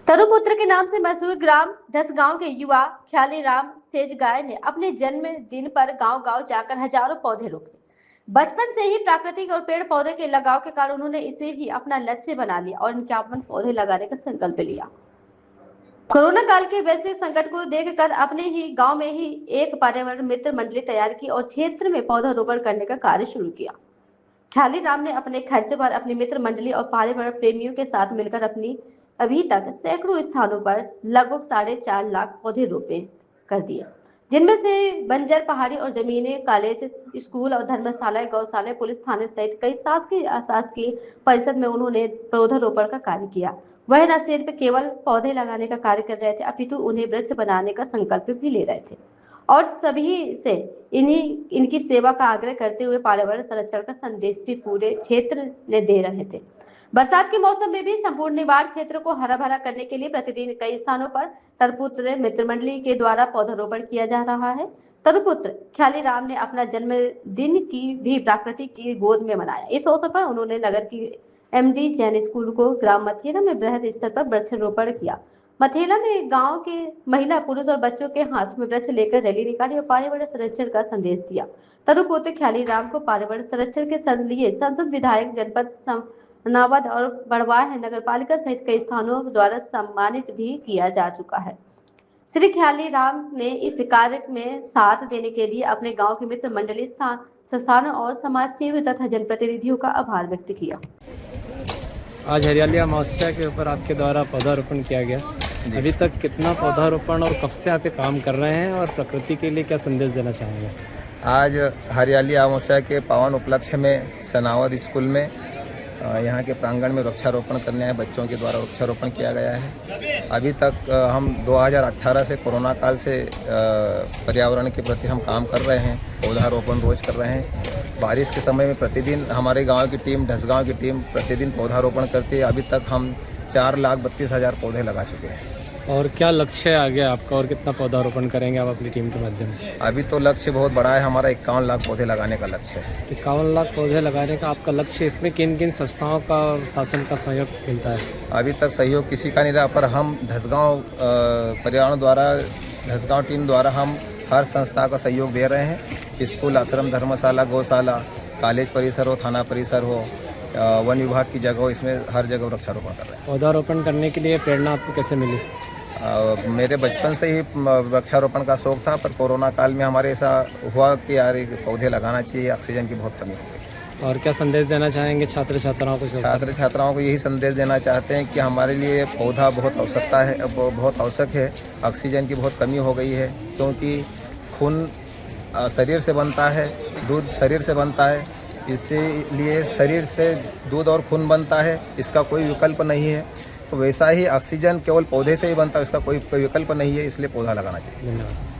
तरुपुत्र के नाम से मशहूर ग्राम ढसगांव के युवा ख्यालीराम सेजगाय ने अपने जन्मदिन पर गांव-गांव जाकर हजारों पौधे रोपे। बचपन से ही प्राकृतिक और पेड़ पौधे के लगाव के कारण उन्होंने इसे ही अपना लक्ष्य बना लिया और 51 पौधे लगाने का संकल्प लिया। कोरोना काल के वैश्विक संकट को देखकर अपने ही गांव में ही एक पर्यावरण मित्र मंडली तैयार की और क्षेत्र में पौधारोपण करने का कार्य शुरू किया। ख्यालीराम ने अपने खर्च पर अपनी मित्र मंडली और पर्यावरण प्रेमियों के साथ मिलकर अपनी अभी तक सैकड़ों स्थानों पर लगभग 4.5 लाख पौधे रोपे कर दिए, जिनमें से बंजर पहाड़ी और जमीनें, कॉलेज, स्कूल और धर्मशालाएं, गौशालाएं, पुलिस थाने सहित कई शासकीय अशासकीय परिषद में उन्होंने पौधारोपण का कार्य किया। वह न सिर्फ केवल पौधे लगाने का कार्य कर रहे थे, अपितु उन्हें वृक्ष बनाने का संकल्प भी ले रहे थे और सभी से इनकी सेवा का आग्रह करते हुए पर्यावरण संरक्षण का संदेश भी पूरे क्षेत्र ने दे रहे थे। बरसात के मौसम में भी संपूर्ण निवाड़ क्षेत्र को हरा भरा करने के लिए प्रतिदिन कई स्थानों पर तरुपुत्र मित्र मंडली के द्वारा पौधारोपण किया जा रहा है। तरुपुत्र ख्यालीराम ने अपना जन्मदिन की भी प्रकृति की गोद में मनाया। इस अवसर पर उन्होंने नगर की एमडी जैन स्कूल को ग्राम मथेरा में बृहद स्तर पर वृक्षारोपण किया। मथेरा में गांव के महिला, पुरुष और बच्चों के हाथ में वृक्ष लेकर रैली निकाली और पर्यावरण संरक्षण का संदेश दिया। तरुपुत्र ख्यालीराम को पर्यावरण संरक्षण के लिए संसद, विधायक, जनपद नावद और बड़वाह नगरपालिका सहित कई स्थानों द्वारा सम्मानित भी किया जा चुका है। श्री ख्यालीराम ने इस कार्य में साथ देने के लिए अपने गांव के मित्र मंडली, संस्थानों और समाज सेवी तथा जनप्रतिनिधियों का आभार व्यक्त किया। आज हरियाली अमावस्या के ऊपर आपके द्वारा पौधारोपण किया गया। अभी तक कितना पौधारोपण और कब से आप काम कर रहे हैं और प्रकृति के लिए क्या संदेश देना चाहेंगे? आज हरियाली अमावस्या के पावन उपलक्ष्य में सनावद स्कूल में यहाँ के प्रांगण में वृक्षारोपण करने आए बच्चों के द्वारा वृक्षारोपण किया गया है। अभी तक हम 2018 से कोरोना काल से पर्यावरण के प्रति हम काम कर रहे हैं, पौधारोपण रोज कर रहे हैं। बारिश के समय में प्रतिदिन हमारे गांव की टीम, ढसगांव की टीम प्रतिदिन पौधारोपण करती है। अभी तक हम 4,32,000 पौधे लगा चुके हैं। और क्या लक्ष्य है आगे आपका और कितना पौधारोपण करेंगे आप अपनी टीम के माध्यम से? अभी तो लक्ष्य बहुत बड़ा है, हमारा 51 लाख पौधे लगाने का लक्ष्य है। 51 लाख पौधे लगाने का आपका लक्ष्य, इसमें किन किन संस्थाओं का और शासन का सहयोग मिलता है? अभी तक सहयोग किसी का नहीं रहा, पर हम ढसगांव पर्यावरण द्वारा, ढसगांव टीम द्वारा हम हर संस्था का सहयोग दे रहे हैं। स्कूल, आश्रम, धर्मशाला, गौशाला, कॉलेज परिसर हो, थाना परिसर हो, वन विभाग की जगह हो, इसमें हर जगह वृक्षारोपण कर रहे हैं। पौधारोपण करने के लिए प्रेरणा आपको कैसे मिली? मेरे बचपन से ही वृक्षारोपण का शौक था, पर कोरोना काल में हमारे ऐसा हुआ कि यार पौधे लगाना चाहिए, ऑक्सीजन की बहुत कमी हो गई। और क्या संदेश देना चाहेंगे छात्र छात्राओं को? छात्र छात्राओं को यही संदेश देना चाहते हैं कि हमारे लिए पौधा बहुत आवश्यकता है, बहुत आवश्यक है। ऑक्सीजन की बहुत कमी हो गई है, क्योंकि खून शरीर से बनता है, दूध शरीर से बनता है, इसीलिए शरीर से दूध और खून बनता है, इसका कोई विकल्प नहीं है। तो वैसा ही ऑक्सीजन केवल पौधे से ही बनता है, इसका कोई विकल्प नहीं है, इसलिए पौधा लगाना चाहिए। धन्यवाद।